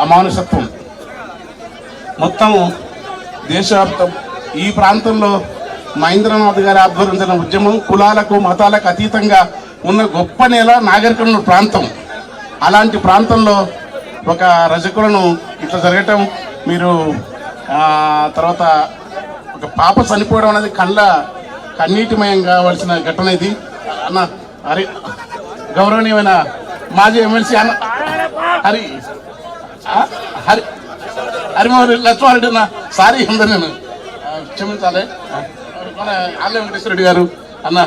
అమానుషత్వం మొత్తం దేశవ్యాప్తం ఈ ప్రాంతంలో మహేంద్రనాథ్ గారి ఆధ్వర్యం జరిగిన ఉద్యమం కులాలకు మతాలకు అతీతంగా ఉన్న గొప్ప నేల నాగరికత ప్రాంతం. అలాంటి ప్రాంతంలో ఒక రజకులను ఇట్లా జరగటం, మీరు తర్వాత ఒక పాప చనిపోవడం అనేది కన్నీటిమయం కావాల్సిన ఘటన ఇది. అన్న హరి గౌరవనీయమైన మాజీ ఎమ్మెల్సీ అన్న హరి హరి హరిమోహన్ లక్ష్మారెడ్డి అన్న, సారీ అందరు నేను క్షమించాలి. మన ఆళ్ళ వెంకటేశ్వరరెడ్డి గారు అన్న,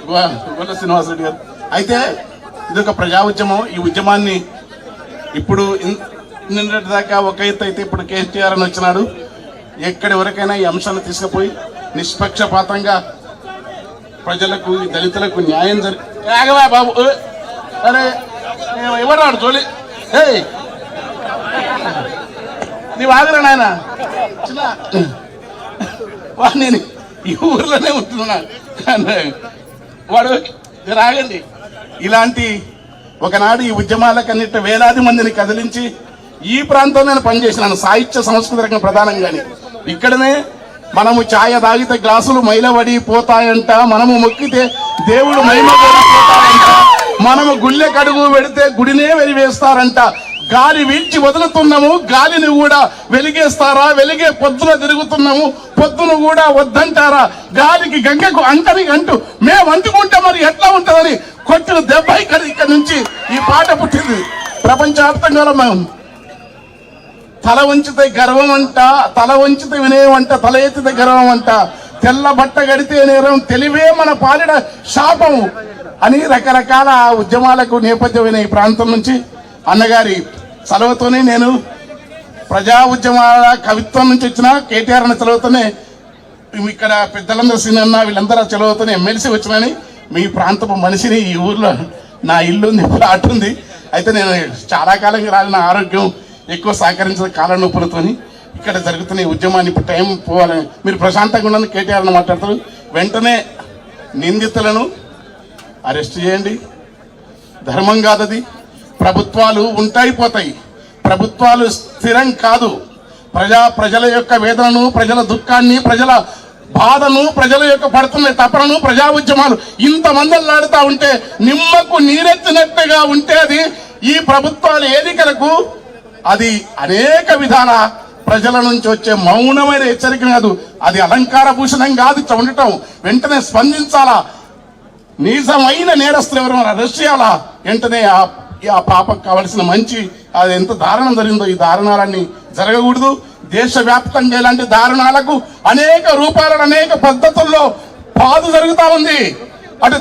గొల్ల శ్రీనివాసరెడ్డి గారు. అయితే ఇది ఒక ప్రజా ఉద్యమం. ఈ ఉద్యమాన్ని ఇప్పుడు నిన్నటి దాకా ఒక ఎత్తు అయితే ఇప్పుడు కేసీఆర్ అని వచ్చినాడు. ఎక్కడి వరకైనా ఈ అంశాన్ని తీసుకుపోయి నిష్పక్షపాతంగా ప్రజలకు దళితులకు న్యాయం ఆగవా బాబు, అరే ఎవరాడు జోలి, నీవు ఆగరా నాయన, చిన్న నేను ఈ ఊర్లోనే ఉంటున్నా, వాడు రాగండి. ఇలాంటి ఒకనాడు ఈ ఉద్యమాలకన్నిటి వేలాది మందిని కదిలించి ఈ ప్రాంతంలో నేను పనిచేసినాను. సాహిత్య సంస్కృతి రంగం ప్రధానంగాని ఇక్కడనే మనము ఛాయ తాగితే గ్లాసులు మైలబడి పోతాయంట, మనము మొక్కితే దేవుడు మైలబడిపోతాయంట, మనము గుళ్ళె కడుగు పెడితే గుడినే వెలివేస్తారంట. గాలి వీల్చి వదులుతున్నాము, గాలిని కూడా వెలిగేస్తారా? వెలిగే పొద్దున తిరుగుతున్నాము, పొద్దున కూడా వద్దంటారా? గాలికి గంగకు అంటని అంటూ మేము అంటుకుంటే మరి ఎట్లా ఉంటుందని కొట్టిన దెబ్బ ఇక్కడ నుంచి ఈ పాట పుట్టింది. ప్రపంచవ్యాప్తంగా మేము తల వంచితే గర్వం అంట, తల వంచితే వినయమంట, తల ఎత్తితే గర్వం అంట, తెల్ల బట్ట గడితే నేరం, తెలివే మన పాలిడ శాపము అని రకరకాల ఉద్యమాలకు నేపథ్యమైన ఈ ప్రాంతం నుంచి అన్నగారి సెలవుతోనే నేను ప్రజా ఉద్యమాల కవిత్వం నుంచి వచ్చిన కేటీఆర్ అన్న సెలవుతోనే ఇక్కడ పెద్దలందరూ సీనన్న వీళ్ళందరూ సెలవుతోనే ఎమ్మెల్సీ వచ్చినని మీ ప్రాంతపు మనిషిని. ఈ ఊర్లో నా ఇల్లు ఉంది, ప్లాట్ ఉంది. అయితే నేను చాలా కాలంగా రాలిన ఆరోగ్యం ఎక్కువ సహకరించిన కాళ్ళ నొప్పులతోని ఇక్కడ జరుగుతున్న ఈ ఉద్యమాన్ని ఇప్పుడు టైం పోవాలని మీరు ప్రశాంతంగా ఉండని కేటీఆర్ అని మాట్లాడతారు. వెంటనే నిందితులను అరెస్ట్ చేయండి. ధర్మం కాదది. ప్రభుత్వాలు ఉంటాయి పోతాయి, ప్రభుత్వాలు స్థిరం కాదు. ప్రజల యొక్క వేదనను, ప్రజల దుఃఖాన్ని, ప్రజల బాధను, ప్రజల యొక్క పడుతున్న తపనను ప్రజా ఉద్యమాలు ఇంతమందలాడుతూ ఉంటే నిమ్మకు నీరెత్తినట్టుగా ఉంటే అది ఈ ప్రభుత్వాల ఏదికలకు అది అనేక విధాల ప్రజల నుంచి వచ్చే మౌనమైన హెచ్చరిక కాదు, అది అలంకార భూషణం కాదు. ఉండటం వెంటనే స్పందించాలా. నిజమైన నేరస్తులు ఎవరు అరెస్ట్ చేయాలా. వెంటనే ఆ పాపకు కావలసిన మంచి అది ఎంత దారుణం జరిగిందో ఈ దారుణాలన్నీ జరగకూడదు. దేశవ్యాప్తంగా ఇలాంటి దారుణాలకు అనేక రూపాలను అనేక పద్ధతుల్లో పాదు జరుగుతూ ఉంది. అటు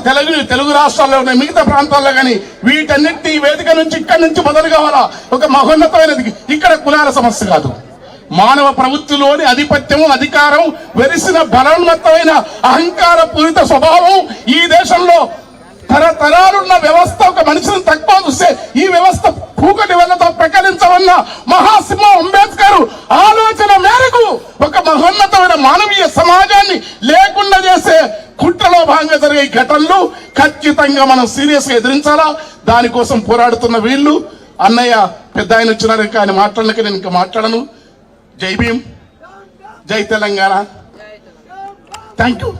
తెలుగు రాష్ట్రాల్లో ఉన్నాయి, మిగతా ప్రాంతాల్లో కానీ వీటన్నిటి వేదిక నుంచి ఇక్కడి నుంచి మొదలు కావాలా. ఒక మహోన్నతమైనది ఇక్కడ కులాల సమస్య కాదు, మానవ ప్రవృత్తిలోని ఆధిపత్యము, అధికారం, వెరిసిన బలోన్మత్తమైన అహంకార పూరిత స్వభావం ఈ దేశంలో తరతరాలున్న వ్యవస్థ. ఒక మనిషిని తక్కువ చూస్తే ఈ వ్యవస్థ కూకటి వెళ్ళతో ప్రకటించవన్న మహాసింహ అంబేద్కర్ ఆలోచన మేరకు ఒక మహోన్నతమైన మానవీయ సమాజాన్ని లేకుండా చేసే కుట్రలో భాగంగా జరిగే ఘటనలు ఖచ్చితంగా మనం సీరియస్ గా ఎదిరించాలా. దానికోసం పోరాడుతున్న వీళ్ళు అన్నయ్య పెద్ద ఆయన వచ్చినారు, ఇంకా ఆయన మాట్లాడలేక నేను ఇంకా మాట్లాడను. జై భీమ్, జై తెలంగాణ, థ్యాంక్ యూ.